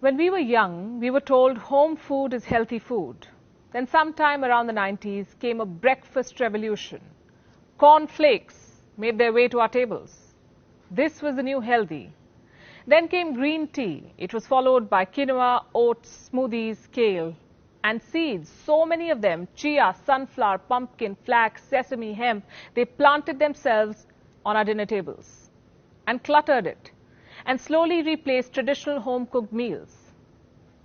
When we were young, we were told home food is healthy food. Then sometime around the 90s came a breakfast revolution. Corn flakes made their way to our tables. This was the new healthy. Then came green tea. It was followed by quinoa, oats, smoothies, kale and seeds. So many of them, chia, sunflower, pumpkin, flax, sesame, hemp, they planted themselves on our dinner tables and cluttered it and slowly replaced traditional home-cooked meals.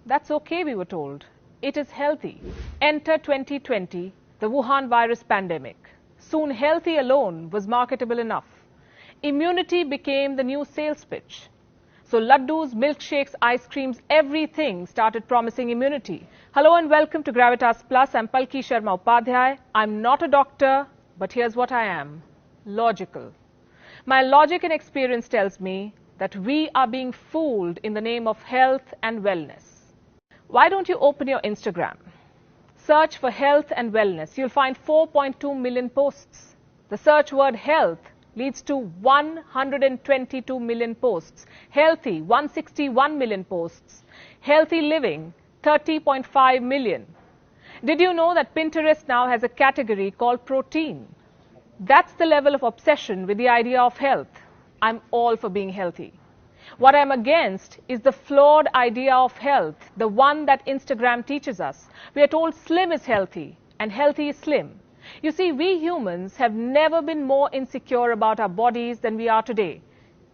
That's okay, we were told. It is healthy. Enter 2020, the Wuhan virus pandemic. Soon healthy alone was marketable enough. Immunity became the new sales pitch. So laddus, milkshakes, ice creams, everything started promising immunity. Hello and welcome to Gravitas Plus. I'm Palki Sharma Upadhyay. I'm not a doctor, but here's what I am. Logical. My logic and experience tells me that we are being fooled in the name of health and wellness. Why don't you open your Instagram? Search for health and wellness. You'll find 4.2 million posts. The search word health leads to 122 million posts. Healthy, 161 million posts. Healthy living, 30.5 million. Did you know that Pinterest now has a category called protein? That's the level of obsession with the idea of health. I'm all for being healthy. What I'm against is the flawed idea of health, the one that Instagram teaches us. We are told slim is healthy and healthy is slim. You see, we humans have never been more insecure about our bodies than we are today.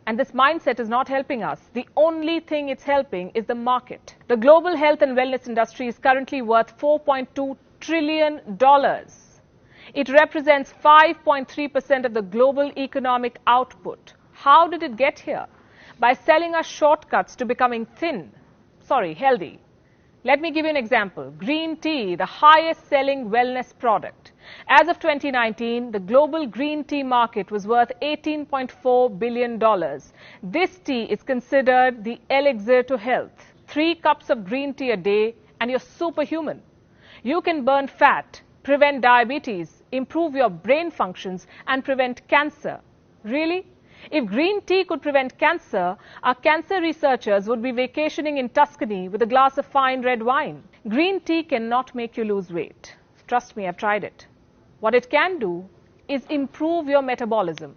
And this mindset is not helping us. The only thing it's helping is the market. The global health and wellness industry is currently worth $4.2 trillion. It represents 5.3% of the global economic output. How did it get here? By selling us shortcuts to becoming healthy. Let me give you an example. Green tea, the highest selling wellness product. As of 2019, the global green tea market was worth $18.4 billion. This tea is considered the elixir to health. 3 cups of green tea a day and you're superhuman. You can burn fat, prevent diabetes, improve your brain functions and prevent cancer. Really? If green tea could prevent cancer, our cancer researchers would be vacationing in Tuscany with a glass of fine red wine. Green tea cannot make you lose weight. Trust me, I've tried it. What it can do is improve your metabolism,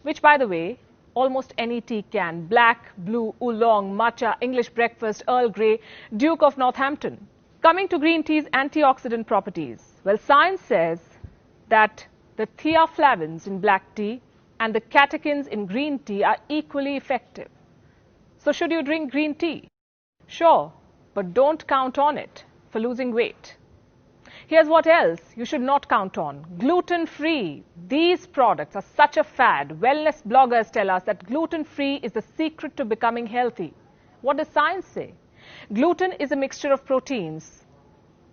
which, by the way, almost any tea can. Black, blue, oolong, matcha, English breakfast, Earl Grey, Duke of Northampton. Coming to green tea's antioxidant properties. Well, science says that the theaflavins in black tea and the catechins in green tea are equally effective. So should you drink green tea? Sure, but don't count on it for losing weight. Here's what else you should not count on. Gluten-free. These products are such a fad. Wellness bloggers tell us that gluten-free is the secret to becoming healthy. What does science say? Gluten is a mixture of proteins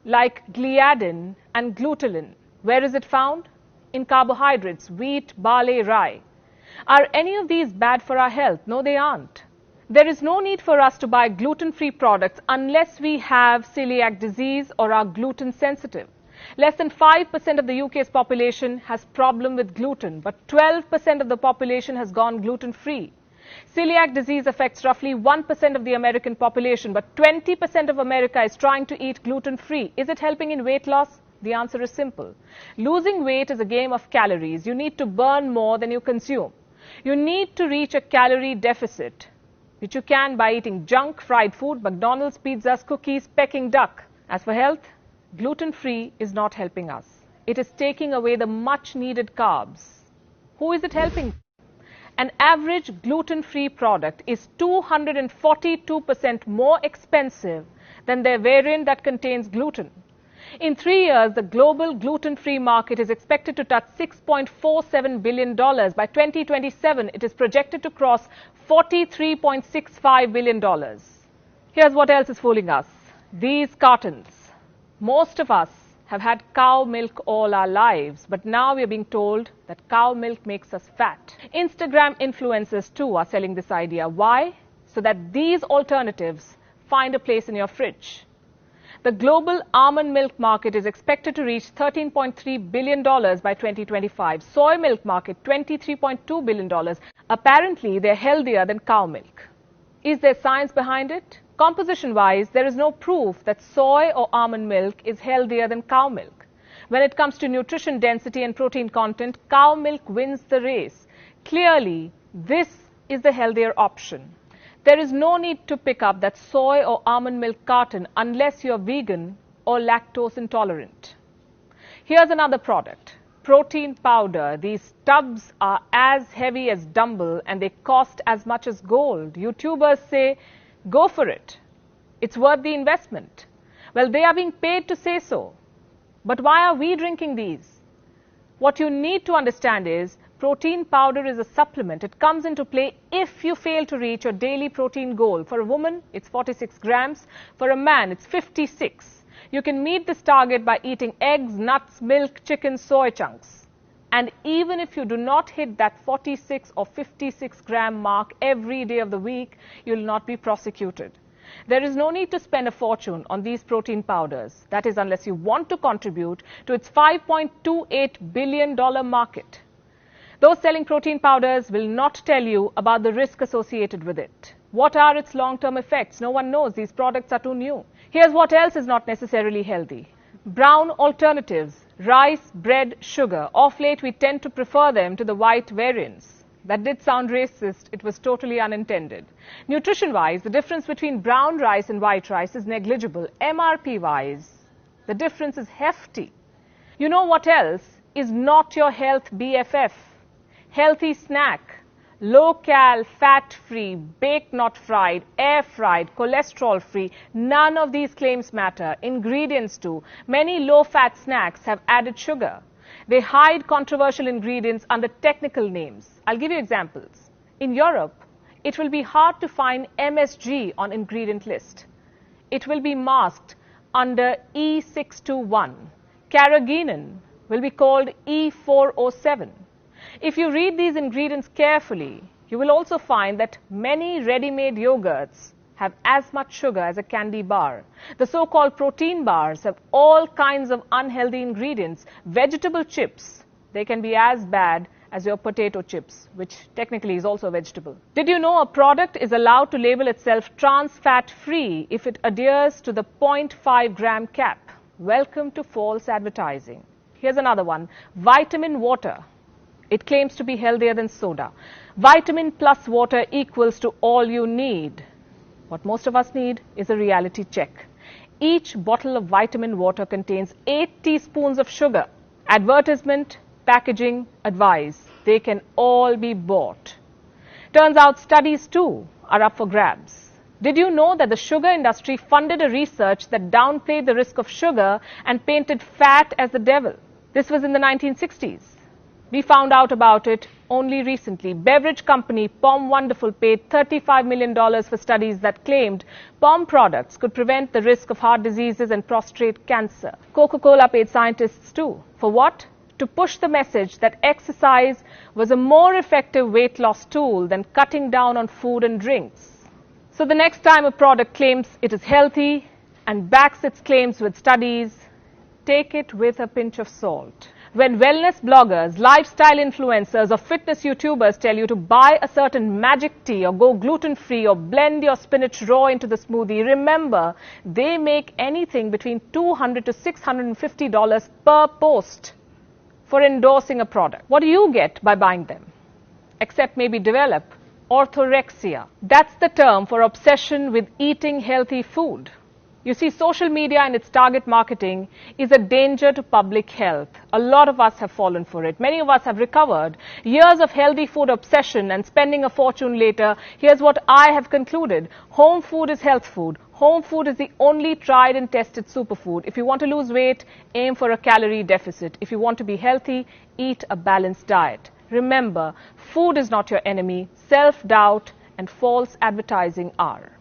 like gliadin and glutenin. Where is it found? In carbohydrates, wheat, barley, rye. Are any of these bad for our health? No, they aren't. There is no need for us to buy gluten-free products unless we have celiac disease or are gluten sensitive. Less than 5% of the UK's population has problem with gluten, but 12% of the population has gone gluten-free. Celiac disease affects roughly 1% of the American population, but 20% of America is trying to eat gluten-free. Is it helping in weight loss? The answer is simple. Losing weight is a game of calories. You need to burn more than you consume. You need to reach a calorie deficit, which you can by eating junk, fried food, McDonald's, pizzas, cookies, Peking duck. As for health, gluten-free is not helping us. It is taking away the much-needed carbs. Who is it helping? An average gluten-free product is 242% more expensive than their variant that contains gluten. In 3 years, the global gluten-free market is expected to touch $6.47 billion. By 2027, it is projected to cross $43.65 billion. Here's what else is fooling us. These cartons. Most of us have had cow milk all our lives, but now we are being told that cow milk makes us fat. Instagram influencers too are selling this idea. Why? So that these alternatives find a place in your fridge. The global almond milk market is expected to reach $13.3 billion by 2025. Soy milk market, $23.2 billion. Apparently, they're healthier than cow milk. Is there science behind it? Composition-wise, there is no proof that soy or almond milk is healthier than cow milk. When it comes to nutrition density and protein content, cow milk wins the race. Clearly, this is the healthier option. There is no need to pick up that soy or almond milk carton unless you're vegan or lactose intolerant. Here's another product, protein powder. These tubs are as heavy as dumbbell and they cost as much as gold. YouTubers say, go for it. It's worth the investment. Well, they are being paid to say so. But why are we drinking these? What you need to understand is protein powder is a supplement. It comes into play if you fail to reach your daily protein goal. For a woman, it's 46 grams. For a man, it's 56. You can meet this target by eating eggs, nuts, milk, chicken, soy chunks. And even if you do not hit that 46 or 56 gram mark every day of the week, you will not be prosecuted. There is no need to spend a fortune on these protein powders. That is, unless you want to contribute to its $5.28 billion market. Those selling protein powders will not tell you about the risk associated with it. What are its long-term effects? No one knows. These products are too new. Here's what else is not necessarily healthy. Brown alternatives, rice, bread, sugar. Of late, we tend to prefer them to the white variants. That did sound racist. It was totally unintended. Nutrition-wise, the difference between brown rice and white rice is negligible. MRP-wise, the difference is hefty. You know what else is not your health BFF? Healthy snack. Low-cal, fat-free, baked not fried, air-fried, cholesterol-free. None of these claims matter. Ingredients do. Many low-fat snacks have added sugar. They hide controversial ingredients under technical names. I'll give you examples. In Europe, it will be hard to find MSG on ingredient list. It will be masked under E621. Carrageenan will be called E407. If you read these ingredients carefully, you will also find that many ready-made yogurts have as much sugar as a candy bar. The so-called protein bars have all kinds of unhealthy ingredients. Vegetable chips, they can be as bad as your potato chips, which technically is also a vegetable. Did you know a product is allowed to label itself trans fat free if it adheres to the 0.5 gram cap? Welcome to false advertising. Here's another one, vitamin water. It claims to be healthier than soda. Vitamin plus water equals to all you need. What most of us need is a reality check. Each bottle of vitamin water contains 8 teaspoons of sugar. Advertisement, packaging, advice, they can all be bought. Turns out studies too are up for grabs. Did you know that the sugar industry funded a research that downplayed the risk of sugar and painted fat as the devil? This was in the 1960s. We found out about it only recently. Beverage company POM Wonderful paid $35 million for studies that claimed POM products could prevent the risk of heart diseases and prostate cancer. Coca-Cola paid scientists too. For what? To push the message that exercise was a more effective weight loss tool than cutting down on food and drinks. So the next time a product claims it is healthy and backs its claims with studies, take it with a pinch of salt. When wellness bloggers, lifestyle influencers or fitness YouTubers tell you to buy a certain magic tea or go gluten-free or blend your spinach raw into the smoothie, remember, they make anything between $200 to $650 per post for endorsing a product. What do you get by buying them? Except maybe develop orthorexia. That's the term for obsession with eating healthy food. You see, social media and its target marketing is a danger to public health. A lot of us have fallen for it. Many of us have recovered. Years of healthy food obsession and spending a fortune later, here's what I have concluded. Home food is health food. Home food is the only tried and tested superfood. If you want to lose weight, aim for a calorie deficit. If you want to be healthy, eat a balanced diet. Remember, food is not your enemy. Self-doubt and false advertising are.